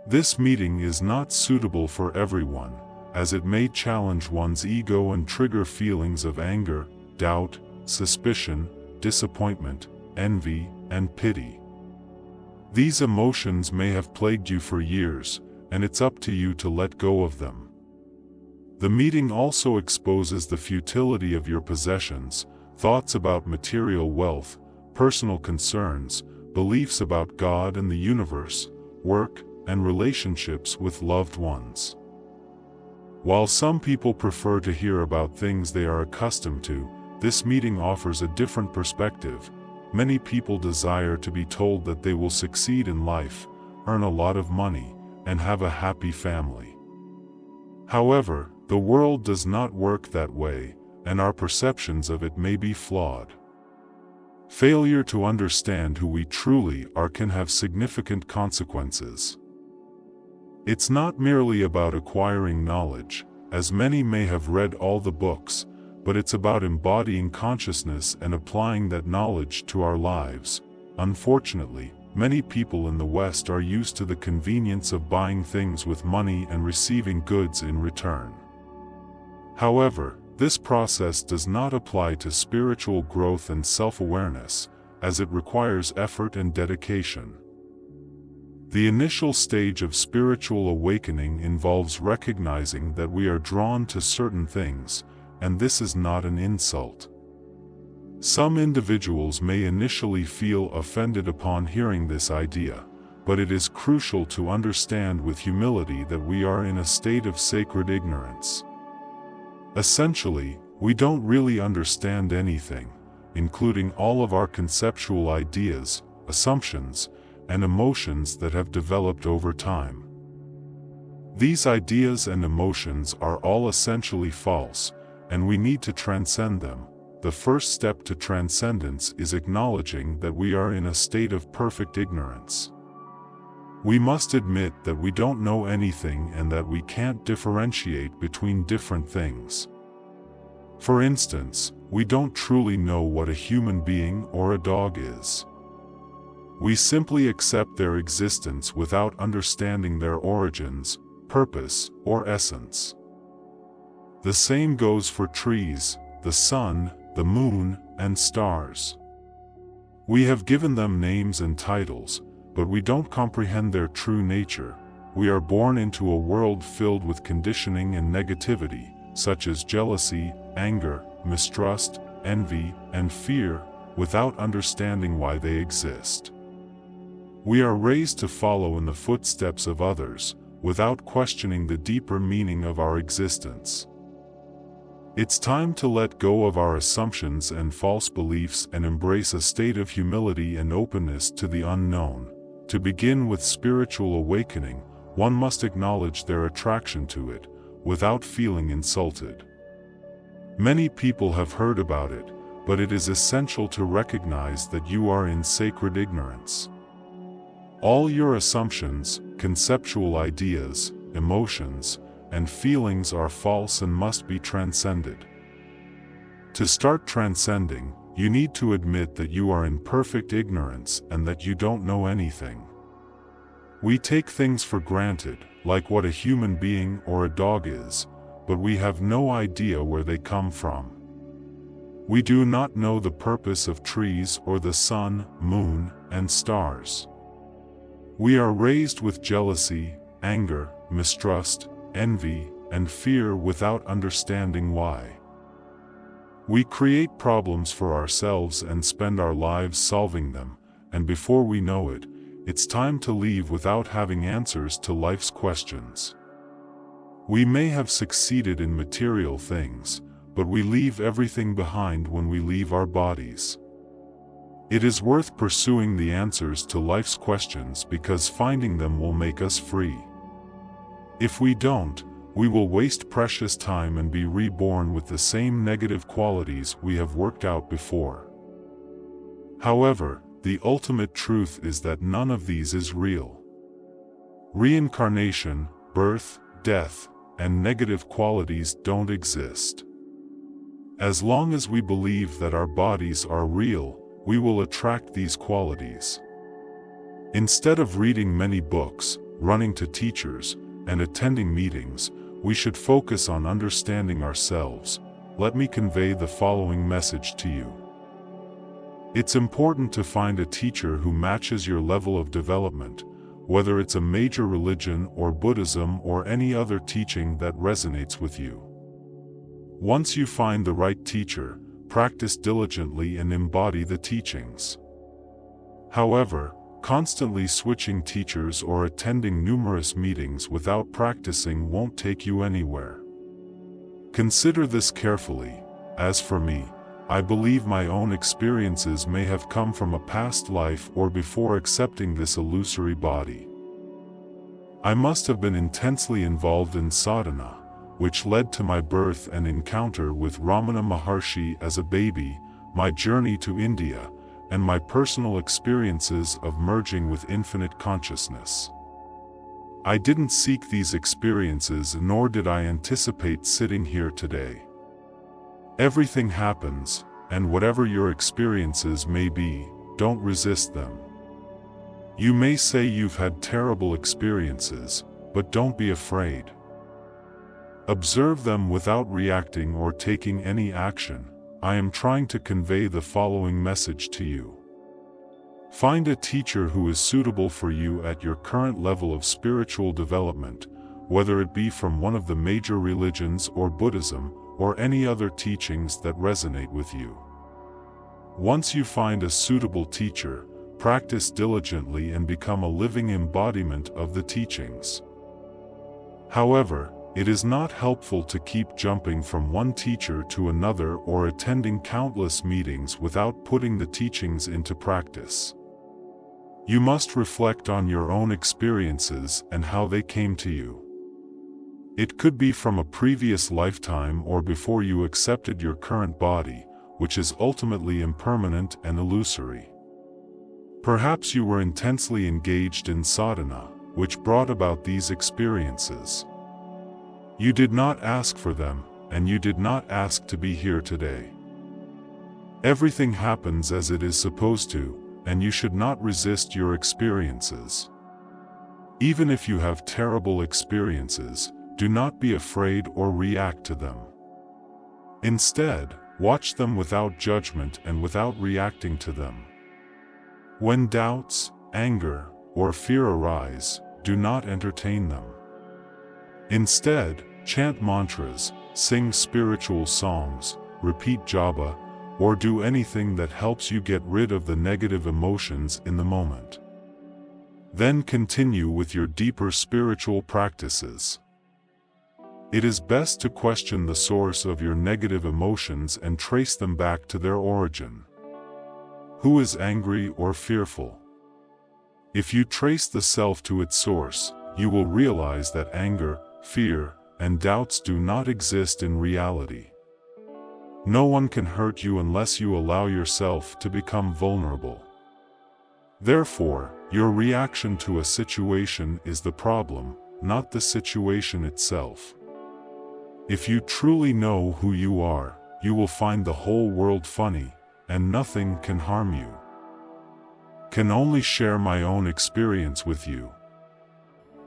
This meeting is not suitable for everyone, as it may challenge one's ego and trigger feelings of anger, doubt, suspicion, disappointment, envy, and pity. These emotions may have plagued you for years, and it's up to you to let go of them. The meeting also exposes the futility of your possessions, thoughts about material wealth, personal concerns, beliefs about God and the universe, work, and relationships with loved ones. While some people prefer to hear about things they are accustomed to, this meeting offers a different perspective. Many people desire to be told that they will succeed in life, earn a lot of money, and have a happy family. However, the world does not work that way, and our perceptions of it may be flawed. Failure to understand who we truly are can have significant consequences. It's not merely about acquiring knowledge, as many may have read all the books, but it's about embodying consciousness and applying that knowledge to our lives. Unfortunately, many people in the West are used to the convenience of buying things with money and receiving goods in return. However, this process does not apply to spiritual growth and self-awareness, as it requires effort and dedication. The initial stage of spiritual awakening involves recognizing that we are drawn to certain things, and this is not an insult. Some individuals may initially feel offended upon hearing this idea, but it is crucial to understand with humility that we are in a state of sacred ignorance. Essentially, we don't really understand anything, including all of our conceptual ideas, assumptions, and emotions that have developed over time. These ideas and emotions are all essentially false, and we need to transcend them. The first step to transcendence is acknowledging that we are in a state of perfect ignorance. We must admit that we don't know anything and that we can't differentiate between different things. For instance, we don't truly know what a human being or a dog is. We simply accept their existence without understanding their origins, purpose, or essence. The same goes for trees, the sun, the moon, and stars. We have given them names and titles, but we don't comprehend their true nature. We are born into a world filled with conditioning and negativity, such as jealousy, anger, mistrust, envy, and fear, without understanding why they exist. We are raised to follow in the footsteps of others, without questioning the deeper meaning of our existence. It's time to let go of our assumptions and false beliefs and embrace a state of humility and openness to the unknown. To begin with spiritual awakening, one must acknowledge their attraction to it, without feeling insulted. Many people have heard about it, but it is essential to recognize that you are in sacred ignorance. All your assumptions, conceptual ideas, emotions, and feelings are false and must be transcended. To start transcending, you need to admit that you are in perfect ignorance and that you don't know anything. We take things for granted, like what a human being or a dog is, but we have no idea where they come from. We do not know the purpose of trees or the sun, moon, and stars. We are raised with jealousy, anger, mistrust, envy, and fear without understanding why. We create problems for ourselves and spend our lives solving them, and before we know it, it's time to leave without having answers to life's questions. We may have succeeded in material things, but we leave everything behind when we leave our bodies. It is worth pursuing the answers to life's questions because finding them will make us free. If we don't, we will waste precious time and be reborn with the same negative qualities we have worked out before. However, the ultimate truth is that none of these is real. Reincarnation, birth, death, and negative qualities don't exist. As long as we believe that our bodies are real, we will attract these qualities. Instead of reading many books, running to teachers, and attending meetings, we should focus on understanding ourselves. Let me convey the following message to you. It's important to find a teacher who matches your level of development, whether it's a major religion or Buddhism or any other teaching that resonates with you. Once you find the right teacher, practice diligently and embody the teachings. However, constantly switching teachers or attending numerous meetings without practicing won't take you anywhere. Consider this carefully. As for me, I believe my own experiences may have come from a past life or before accepting this illusory body. I must have been intensely involved in sadhana, which led to my birth and encounter with Ramana Maharshi as a baby, my journey to India, and my personal experiences of merging with infinite consciousness. I didn't seek these experiences, nor did I anticipate sitting here today. Everything happens, and whatever your experiences may be, don't resist them. You may say you've had terrible experiences, but don't be afraid. Observe them without reacting or taking any action. I am trying to convey the following message to you. Find a teacher who is suitable for you at your current level of spiritual development, whether it be from one of the major religions or Buddhism, or any other teachings that resonate with you. Once you find a suitable teacher, practice diligently and become a living embodiment of the teachings. However, it is not helpful to keep jumping from one teacher to another or attending countless meetings without putting the teachings into practice. You must reflect on your own experiences and how they came to you. It could be from a previous lifetime or before you accepted your current body, which is ultimately impermanent and illusory. Perhaps you were intensely engaged in sadhana, which brought about these experiences. You did not ask for them, and you did not ask to be here today. Everything happens as it is supposed to, and you should not resist your experiences. Even if you have terrible experiences, do not be afraid or react to them. Instead, watch them without judgment and without reacting to them. When doubts, anger, or fear arise, do not entertain them. Instead, chant mantras, sing spiritual songs, repeat japa, or do anything that helps you get rid of the negative emotions in the moment. Then continue with your deeper spiritual practices. It is best to question the source of your negative emotions and trace them back to their origin. Who is angry or fearful? If you trace the self to its source, you will realize that anger, fear, and doubts do not exist in reality. No one can hurt you unless you allow yourself to become vulnerable. Therefore, your reaction to a situation is the problem, not the situation itself. If you truly know who you are, you will find the whole world funny, and nothing can harm you. Can only share my own experience with you.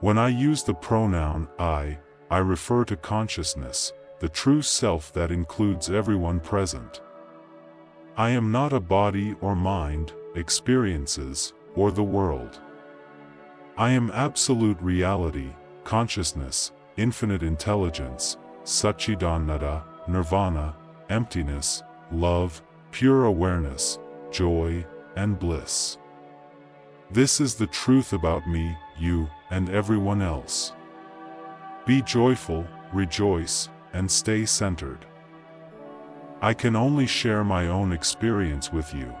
When I use the pronoun I refer to consciousness, the true self that includes everyone present. I am not a body or mind, experiences, or the world. I am absolute reality, consciousness, infinite intelligence, Satchidananda, nirvana, emptiness, love, pure awareness, joy, and bliss. This is the truth about me, you, and everyone else. Be joyful, rejoice, and stay centered. I can only share my own experience with you.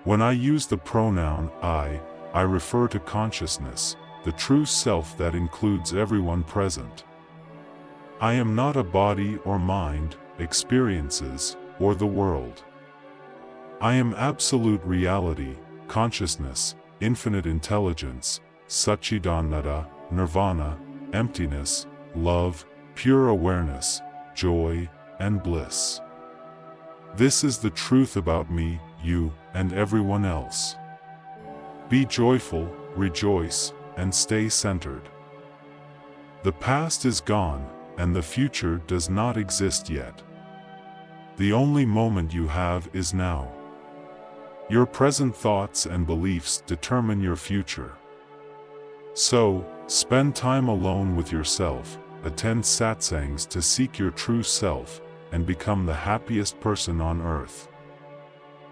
When I use the pronoun I refer to consciousness, the true self that includes everyone present. I am not a body or mind, experiences, or the world. I am absolute reality, consciousness, infinite intelligence, Satchidananda, nirvana, emptiness, love, pure awareness, joy, and bliss. This is the truth about me, you, and everyone else. Be joyful, rejoice, and stay centered. The past is gone, and the future does not exist yet. The only moment you have is now. Your present thoughts and beliefs determine your future. So, spend time alone with yourself, attend satsangs to seek your true self, and become the happiest person on earth.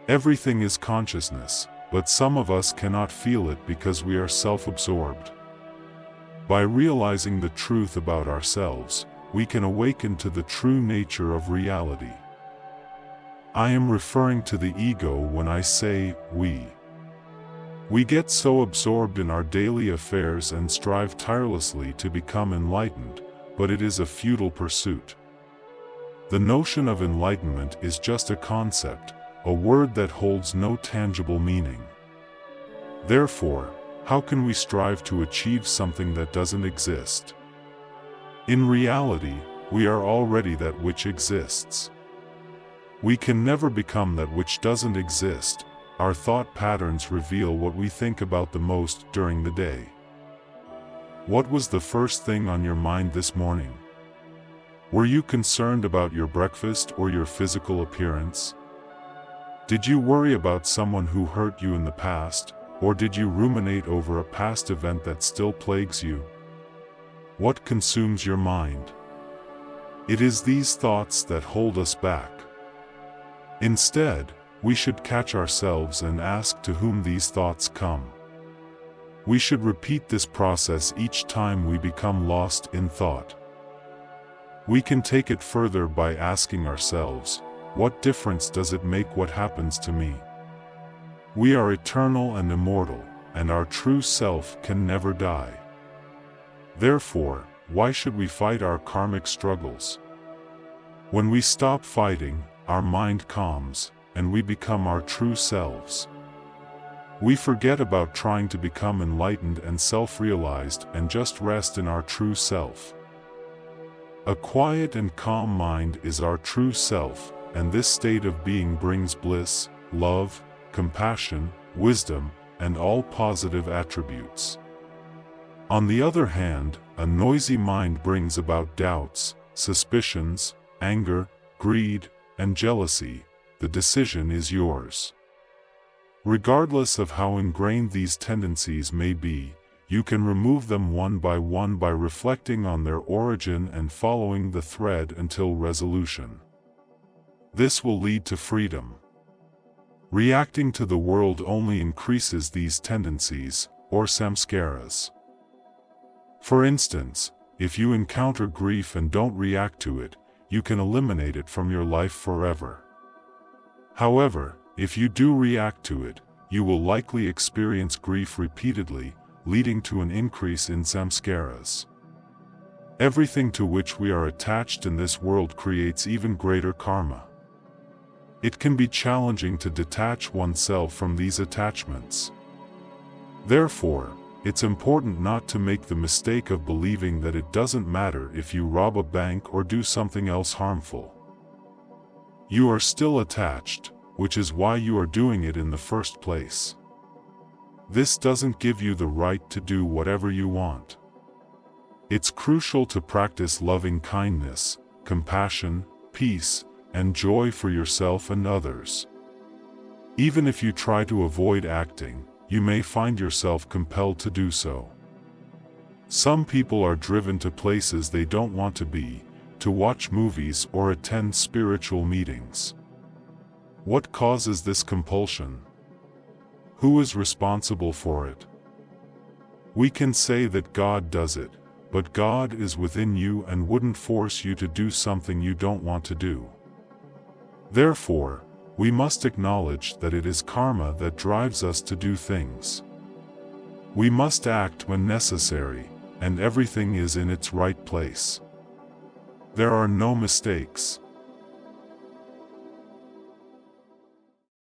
Everything is consciousness, but some of us cannot feel it because we are self-absorbed. By realizing the truth about ourselves, we can awaken to the true nature of reality. I am referring to the ego when I say we. We get so absorbed in our daily affairs and strive tirelessly to become enlightened, but it is a futile pursuit. The notion of enlightenment is just a concept, a word that holds no tangible meaning. Therefore, how can we strive to achieve something that doesn't exist? In reality, we are already that which exists. We can never become that which doesn't exist. Our thought patterns reveal what we think about the most during the day. What was the first thing on your mind this morning? Were you concerned about your breakfast or your physical appearance? Did you worry about someone who hurt you in the past, or did you ruminate over a past event that still plagues you? What consumes your mind? It is these thoughts that hold us back. Instead, we should catch ourselves and ask to whom these thoughts come. We should repeat this process each time we become lost in thought. We can take it further by asking ourselves, what difference does it make what happens to me? We are eternal and immortal, and our true self can never die. Therefore, why should we fight our karmic struggles? When we stop fighting, our mind calms, and we become our true selves. We forget about trying to become enlightened and self-realized and just rest in our true self. A quiet and calm mind is our true self, and this state of being brings bliss, love, compassion, wisdom, and all positive attributes. On the other hand, a noisy mind brings about doubts, suspicions, anger, greed, and jealousy. The decision is yours. Regardless of how ingrained these tendencies may be, you can remove them one by reflecting on their origin and following the thread until resolution. This will lead to freedom. Reacting to the world only increases these tendencies, or samskaras. For instance, if you encounter grief and don't react to it, you can eliminate it from your life forever. However, if you do react to it, you will likely experience grief repeatedly, leading to an increase in samskaras. Everything to which we are attached in this world creates even greater karma. It can be challenging to detach oneself from these attachments. Therefore, it's important not to make the mistake of believing that it doesn't matter if you rob a bank or do something else harmful. You are still attached, which is why you are doing it in the first place. This doesn't give you the right to do whatever you want. It's crucial to practice loving kindness, compassion, peace, and joy for yourself and others. Even if you try to avoid acting, you may find yourself compelled to do so. Some people are driven to places they don't want to be, to watch movies or attend spiritual meetings. What causes this compulsion? Who is responsible for it? We can say that God does it, but God is within you and wouldn't force you to do something you don't want to do. Therefore, we must acknowledge that it is karma that drives us to do things. We must act when necessary, and everything is in its right place. There are no mistakes.